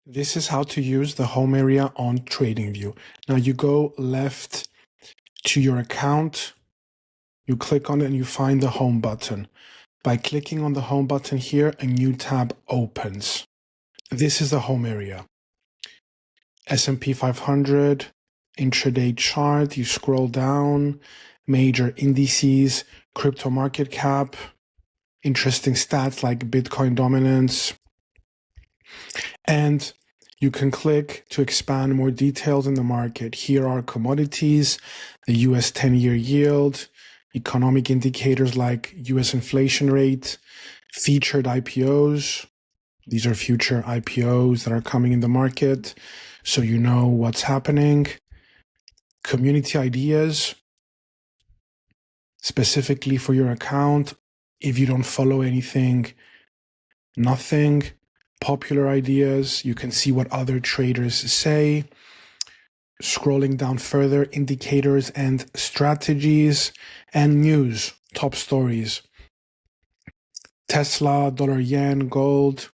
This is how to use the home area on TradingView. Now you go left to your account, you click on it and you find the home button. By clicking on the home button here, a new tab opens. This is the home area. S&P 500, intraday chart, you scroll down, major indices, crypto market cap, interesting stats like Bitcoin dominance, and you can click to expand more details in the market. Here are commodities, the US 10-year yield, economic indicators like US inflation rate, featured IPOs. These are future IPOs that are coming in the market, so you know what's happening. Community ideas, specifically for your account. If you don't follow anything, nothing. Popular ideas, you can see what other traders say. Scrolling down further, indicators and strategies, and news, top stories. Tesla, dollar yen, gold,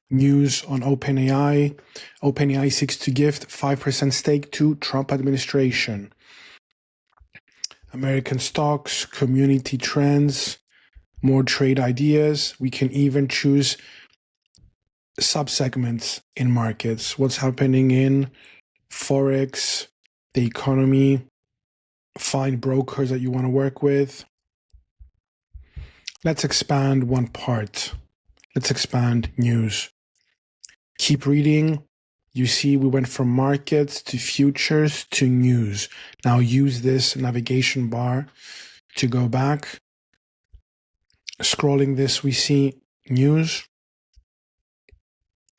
news on OpenAI. OpenAI seeks to gift 5% stake to Trump administration. American stocks, community trends, more trade ideas. We can even choose subsegments in markets, what's happening in Forex, the economy, find brokers that you want to work with. Let's expand one part. Let's expand news. Keep reading. You see we went from markets to futures to news. Now use this navigation bar to go back. Scrolling this, we see news.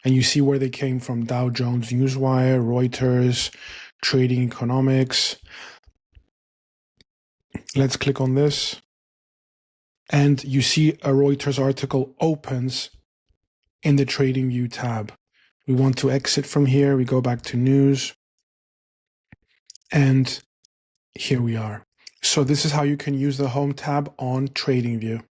And you see where they came from: Dow Jones, Newswire, Reuters, Trading Economics. Let's click on this. And you see a Reuters article opens in the TradingView tab. We want to exit from here. We go back to news. And here we are. So this is how you can use the home tab on TradingView.